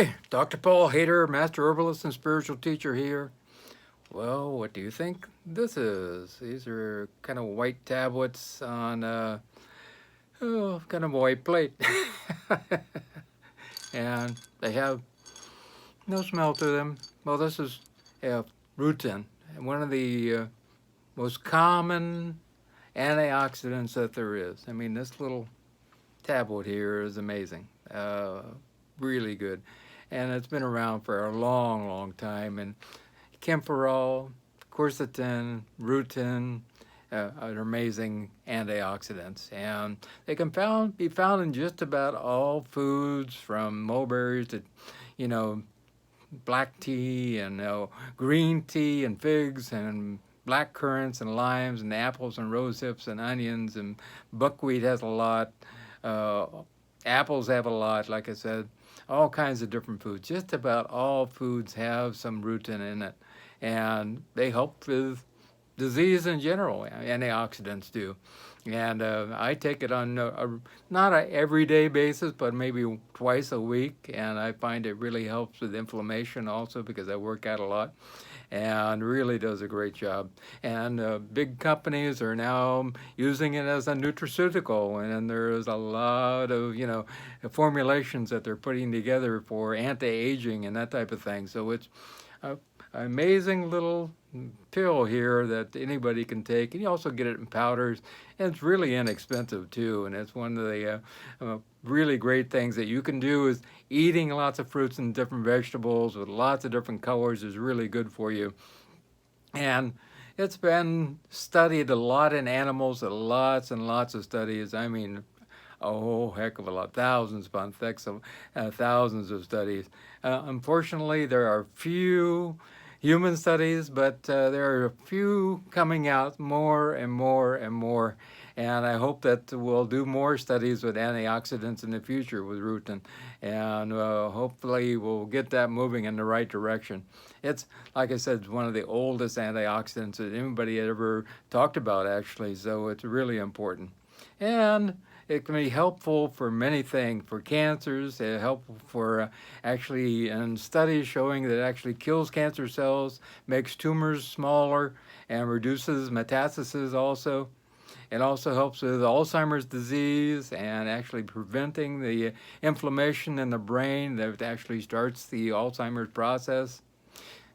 Hi, Dr. Paul Haider, Master Herbalist and Spiritual Teacher here. Well, what do you think this is? These are kind of white tablets on kind of a white plate. And they have no smell to them. Well, this is rutin, one of the most common antioxidants that there is. I mean, this little tablet here is amazing. Really good. And it's been around for a long, long time. And Camphorol, quercetin, rutin are amazing antioxidants, and they can be found in just about all foods, from mulberries to, you know, black tea and green tea and figs and black currants and limes and apples and rose hips and onions, and buckwheat has a lot. Uh, Apples have a lot, like I said. All kinds of different foods. Just about all foods have some rutin in it, and they help with disease in general. Antioxidants do, and I take it on not a everyday basis, but maybe twice a week, and I find it really helps with inflammation also, because I work out a lot, and really does a great job. And big companies are now using it as a nutraceutical, and there's a lot of formulations that they're putting together for anti-aging and that type of thing. So it's an amazing little pill here that anybody can take, and you also get it in powders, and it's really inexpensive too. And it's one of the really great things that you can do is eating lots of fruits and different vegetables with lots of different colors is really good for you. And it's been studied a lot in animals, lots and lots of studies. I mean, a whole heck of a lot, thousands upon thousands of studies. Unfortunately, there are few human studies, but there are a few coming out more and more and more. And I hope that we'll do more studies with antioxidants in the future with rutin, and hopefully we'll get that moving in the right direction. It's, like I said, one of the oldest antioxidants that anybody ever talked about, actually, so it's really important. And it can be helpful for many things, for cancers, helpful for actually, and studies showing that it actually kills cancer cells, makes tumors smaller, and reduces metastasis also. It also helps with Alzheimer's disease and actually preventing the inflammation in the brain that actually starts the Alzheimer's process.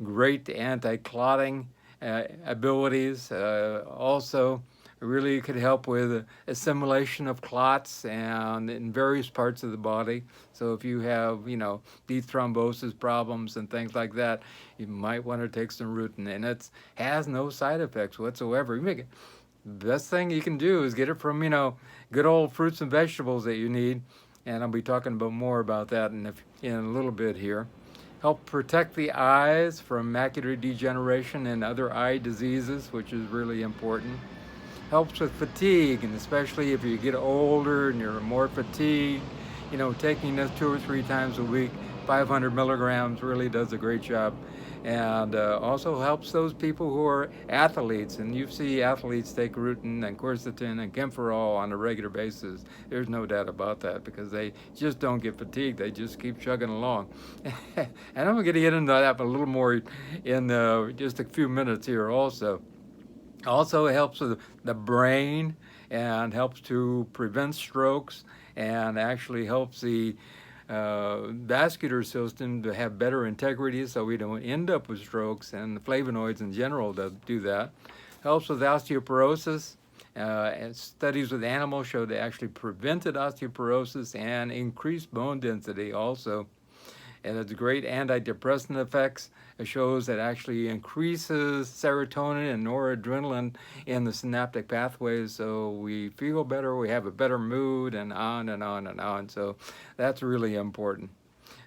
Great anti-clotting abilities. Also, really could help with assimilation of clots and in various parts of the body. So if you have, deep thrombosis problems and things like that, you might want to take some rutin, and it has no side effects whatsoever. You make it. The best thing you can do is get it from, good old fruits and vegetables that you need, and I'll be talking about more about that in a little bit here. Help protect the eyes from macular degeneration and other eye diseases, which is really important. Helps with fatigue, and especially if you get older and you're more fatigued, taking this 2 or 3 times a week, 500 milligrams really does a great job. And also helps those people who are athletes, and you see athletes take rutin and quercetin and camphorol on a regular basis. There's no doubt about that, because they just don't get fatigued. They just keep chugging along. And I'm going to get into that a little more in just a few minutes here also. Also, it helps with the brain and helps to prevent strokes, and actually helps the vascular system to have better integrity, so we don't end up with strokes, and the flavonoids in general do that. Helps with osteoporosis. And studies with animals show they actually prevented osteoporosis and increased bone density also. And it's great antidepressant effects. It shows that actually increases serotonin and noradrenaline in the synaptic pathways, so we feel better, we have a better mood, and on and on and on. So that's really important.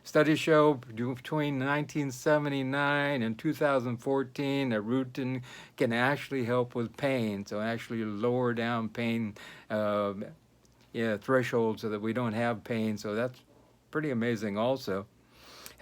Studies show between 1979 and 2014 that rutin can actually help with pain, so actually lower down pain thresholds so that we don't have pain. So that's pretty amazing also.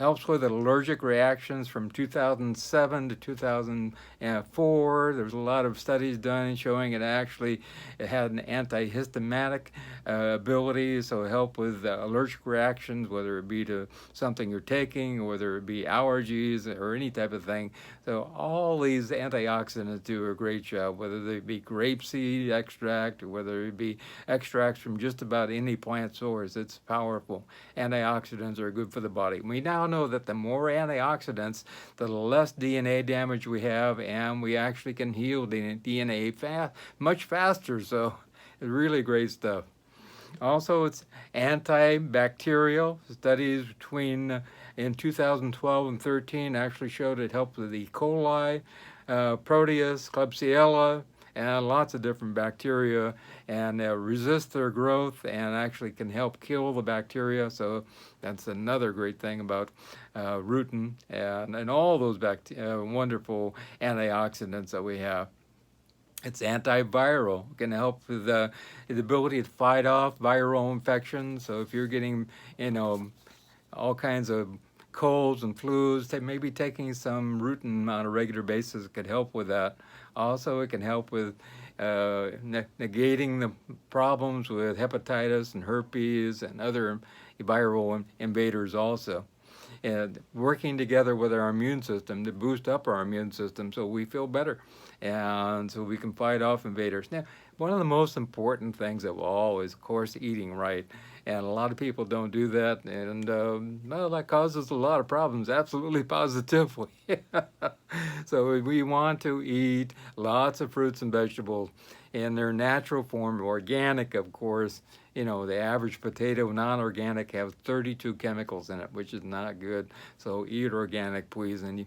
helps with allergic reactions from 2007 to 2004. There's a lot of studies done showing it had an antihistaminic ability, so it helped with allergic reactions, whether it be to something you're taking, or whether it be allergies or any type of thing. So all these antioxidants do a great job, whether they be grapeseed extract or whether it be extracts from just about any plant source. It's powerful. Antioxidants are good for the body. We now know that the more antioxidants, the less DNA damage we have, and we actually can heal DNA much faster. So it's really great stuff. Also, it's antibacterial. Studies in 2012 and 13 actually showed it helped with E. coli, Proteus, Klebsiella, and lots of different bacteria, and resist their growth and actually can help kill the bacteria. So that's another great thing about rutin and all those wonderful antioxidants that we have. It's antiviral. It can help with the ability to fight off viral infections. So if you're getting, all kinds of colds and flus, maybe taking some rutin on a regular basis could help with that. Also, it can help with negating the problems with hepatitis and herpes and other viral invaders also. And working together with our immune system to boost up our immune system so we feel better and so we can fight off invaders. Now, one of the most important things of all is, of course, eating right. And a lot of people don't do that, and well, that causes a lot of problems, absolutely positively. So we want to eat lots of fruits and vegetables in their natural form, organic, of course. The average potato, non-organic, has 32 chemicals in it, which is not good. So eat organic, please. And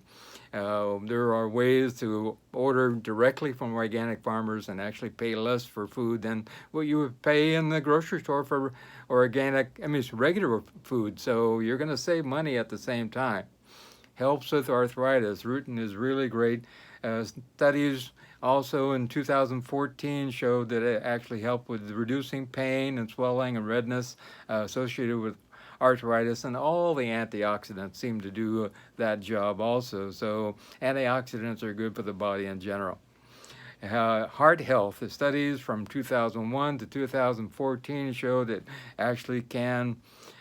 there are ways to order directly from organic farmers and actually pay less for food than what you would pay in the grocery store for it's regular food. So you're going to save money at the same time. Helps with arthritis. Rutin is really great. Studies also in 2014 showed that it actually helped with reducing pain and swelling and redness associated with arthritis, and all the antioxidants seem to do that job also. So antioxidants are good for the body in general. Heart health. The studies from 2001 to 2014 showed it actually can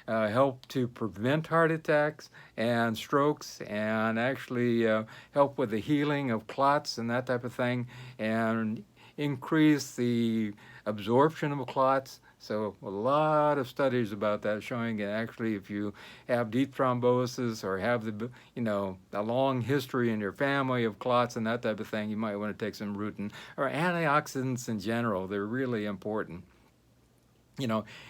help to prevent heart attacks and strokes, and actually help with the healing of clots and that type of thing, and increase the absorption of clots. So a lot of studies about that showing that actually if you have deep thrombosis or have a long history in your family of clots and that type of thing, you might want to take some rutin or antioxidants in general. They're really important.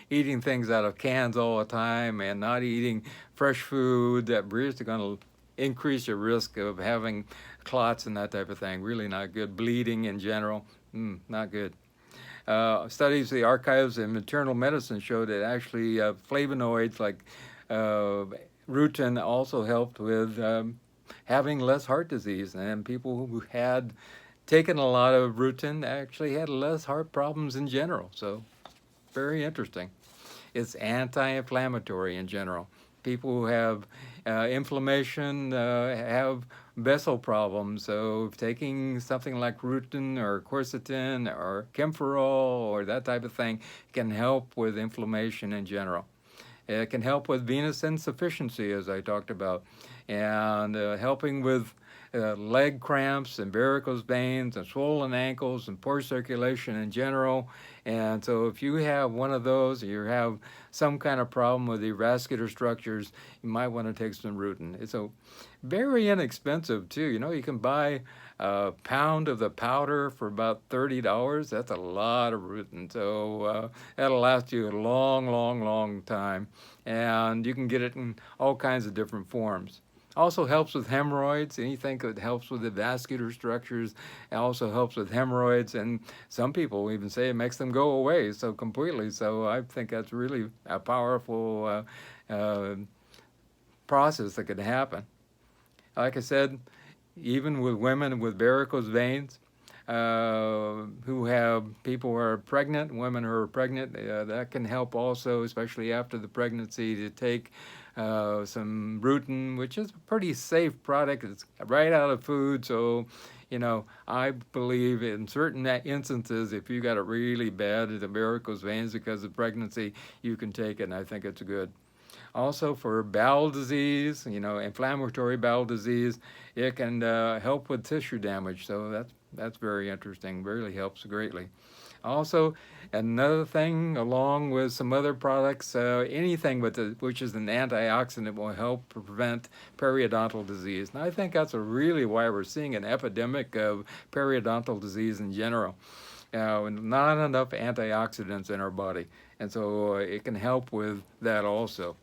Eating things out of cans all the time and not eating fresh food that is going to increase your risk of having clots and that type of thing. Really not good. Bleeding in general, not good. Studies, the archives in maternal medicine showed that actually flavonoids like rutin also helped with having less heart disease, and people who had taken a lot of rutin actually had less heart problems in general. So very interesting. It's anti-inflammatory in general. People who have inflammation have vessel problems, so taking something like rutin or quercetin or camphorol or that type of thing can help with inflammation in general. It can help with venous insufficiency, as I talked about, and helping with leg cramps and varicose veins and swollen ankles and poor circulation in general. And so if you have one of those, or you have some kind of problem with your vascular structures, you might want to take some rutin. It's very inexpensive too. You can buy a pound of the powder for about $30. That's a lot of rutin. So that'll last you a long, long, long time. And you can get it in all kinds of different forms. Also helps with hemorrhoids. Anything that helps with the vascular structures. It also helps with hemorrhoids, and some people even say it makes them go away so completely. So I think that's really a powerful process that could happen. Like I said, even with women with varicose veins, who have people who are pregnant, women who are pregnant, that can help also, especially after the pregnancy, to take some Rutin, which is a pretty safe product. It's right out of food, so I believe in certain instances, if you got it really bad at the varicose veins because of pregnancy, you can take it, and I think it's good. Also for bowel disease, inflammatory bowel disease, it can help with tissue damage. So that's very interesting. Really helps greatly. Also, another thing, along with some other products, anything which is an antioxidant will help prevent periodontal disease. And I think that's really why we're seeing an epidemic of periodontal disease in general. Not enough antioxidants in our body, and so it can help with that also.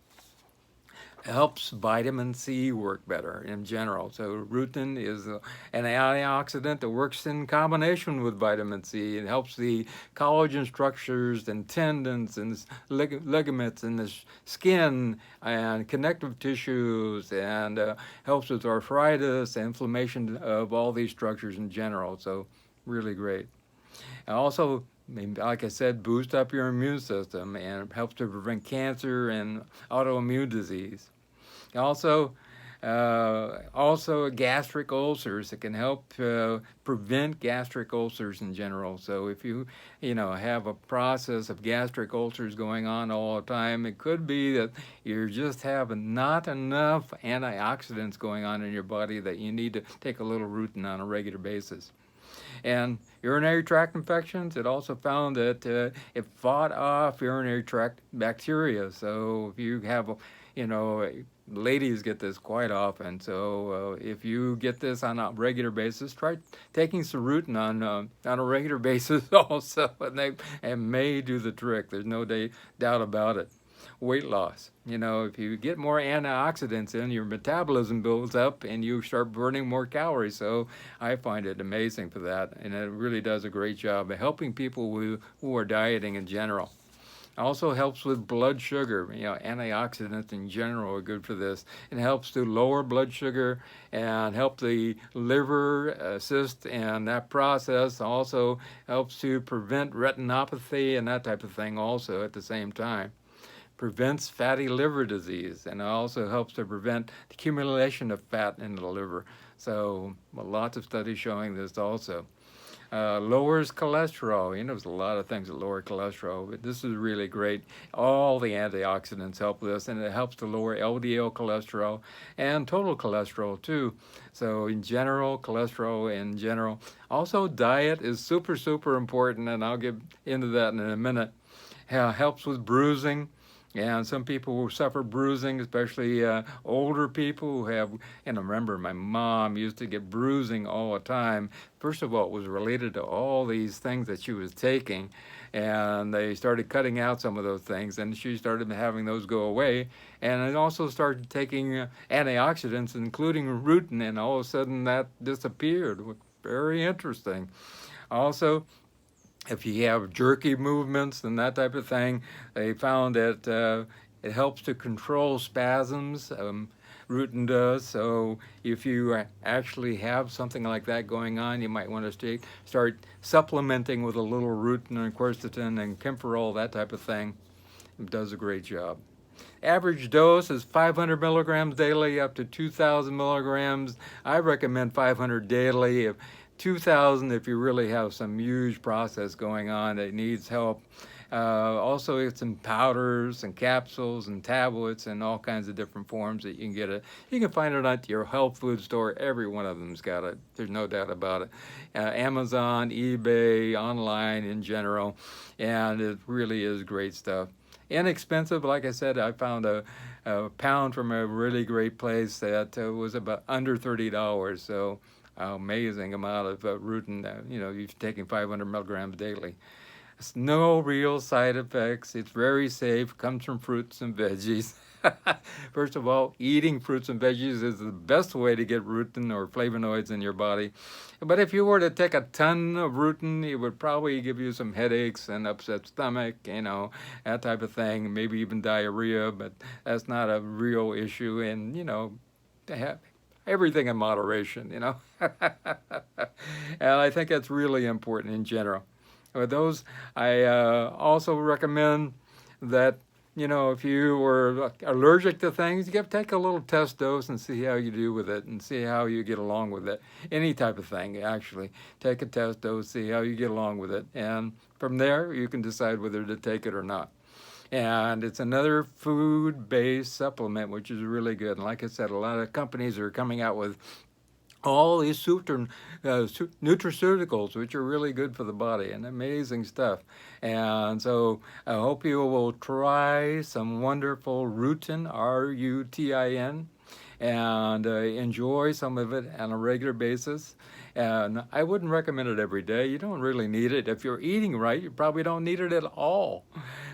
Helps vitamin C work better in general. So Rutin is an antioxidant that works in combination with vitamin C. It helps the collagen structures and tendons and ligaments in the skin and connective tissues, and helps with arthritis, inflammation of all these structures in general. So really great. And also, like I said, boost up your immune system and helps to prevent cancer and autoimmune disease. Also, gastric ulcers. It can help prevent gastric ulcers in general. So if you have a process of gastric ulcers going on all the time, it could be that you just have not enough antioxidants going on in your body, that you need to take a little Rutin on a regular basis. And urinary tract infections, it also found that it fought off urinary tract bacteria. So if you have, ladies get this quite often. So if you get this on a regular basis, try taking some Rutin on a regular basis also, and it may do the trick. There's no doubt about it. Weight loss. If you get more antioxidants in, your metabolism builds up and you start burning more calories. So I find it amazing for that, and it really does a great job of helping people who are dieting in general. Also helps with blood sugar. Antioxidants in general are good for this. It helps to lower blood sugar and help the liver assist in that process. Also helps to prevent retinopathy and that type of thing also at the same time. Prevents fatty liver disease, and also helps to prevent the accumulation of fat in the liver. So lots of studies showing this also. Lowers cholesterol. There's a lot of things that lower cholesterol, but this is really great. All the antioxidants help this, and it helps to lower LDL cholesterol and total cholesterol too. So in general, cholesterol in general. Also, diet is super, super important, and I'll get into that in a minute. Helps with bruising. And some people who suffer bruising, especially older people who have, and I remember my mom used to get bruising all the time. First of all, it was related to all these things that she was taking, and they started cutting out some of those things, and she started having those go away. And I also started taking antioxidants, including Rutin, and all of a sudden that disappeared. Very interesting. Also, if you have jerky movements and that type of thing, they found that it helps to control spasms. Rutin does. So if you actually have something like that going on, you might want to start supplementing with a little Rutin and quercetin and Kimperol, that type of thing. It does a great job. Average dose is 500 milligrams daily up to 2,000 milligrams. I recommend 500 daily. If 2,000 if you really have some huge process going on that needs help. Also, it's in powders and capsules and tablets and all kinds of different forms that you can get it. You can find it at your health food store. Every one of them's got it. There's no doubt about it. Amazon, eBay, online in general, and it really is great stuff. Inexpensive, like I said, I found a pound from a really great place that was about under $30. So amazing amount of Rutin. You're taking 500 milligrams daily. It's no real side effects. It's very safe. Comes from fruits and veggies. First of all, eating fruits and veggies is the best way to get Rutin or flavonoids in your body. But if you were to take a ton of Rutin, it would probably give you some headaches and upset stomach, that type of thing, maybe even diarrhea, but that's not a real issue. And, to have everything in moderation, And I think that's really important in general. With those, I also recommend that you know, if you were allergic to things, you got to take a little test dose and see how you do with it and see how you get along with it. Any type of thing, actually. Take a test dose, see how you get along with it. And from there, you can decide whether to take it or not. And it's another food-based supplement, which is really good. And like I said, a lot of companies are coming out with all these nutraceuticals, which are really good for the body and amazing stuff. And so I hope you will try some wonderful Rutin, Rutin, and enjoy some of it on a regular basis. And I wouldn't recommend it every day. You don't really need it. If you're eating right, you probably don't need it at all.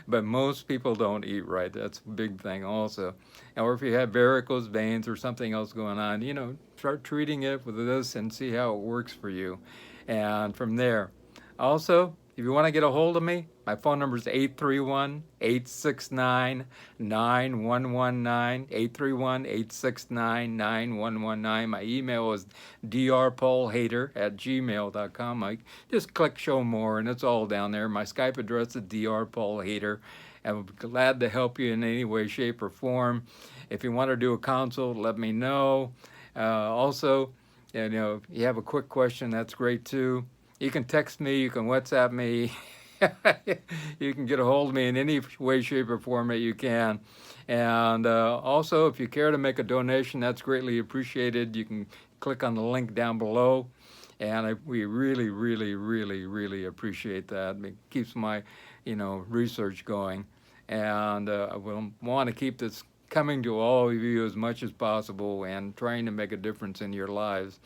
But most people don't eat right. That's a big thing also. Or if you have varicose veins or something else going on, you know, start treating it with this and see how it works for you. And from there, also, if you want to get a hold of me, my phone number is 831-869-9119, 831-869-9119. My email is drpaulhaider@gmail.com. Just click show more and it's all down there. My Skype address is drpaulhaider. I'm glad to help you in any way, shape, or form. If you want to do a consult, let me know. Also, you know, if you have a quick question, that's great too. You can text me, you can WhatsApp me, you can get a hold of me in any way, shape, or form that you can. And also, if you care to make a donation, that's greatly appreciated. You can click on the link down below. And we really, really, really, really appreciate that. It keeps my, you know, research going. And I will want to keep this coming to all of you as much as possible and trying to make a difference in your lives.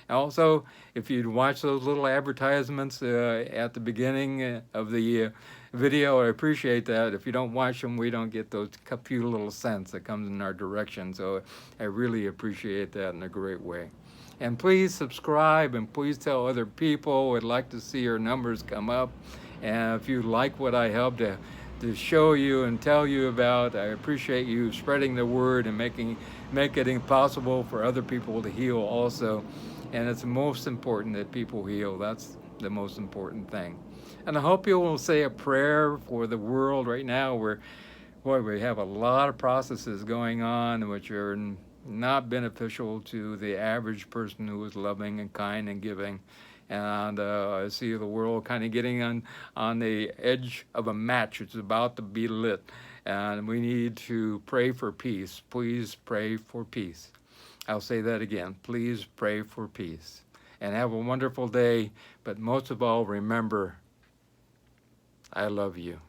Also, if you'd watch those little advertisements at the beginning of the video, I appreciate that. If you don't watch them, we don't get those few little cents that comes in our direction. So I really appreciate that in a great way. And please subscribe and please tell other people. I'd like to see your numbers come up. And if you like what I help to show you and tell you about, I appreciate you spreading the word and making it possible for other people to heal also. And it's most important that people heal. That's the most important thing. And I hope you will say a prayer for the world right now where, boy, we have a lot of processes going on which are not beneficial to the average person who is loving and kind and giving. And I see the world kind of getting on the edge of a match. It's about to be lit. And we need to pray for peace. Please pray for peace. I'll say that again. Please pray for peace. And have a wonderful day. But most of all, remember, I love you.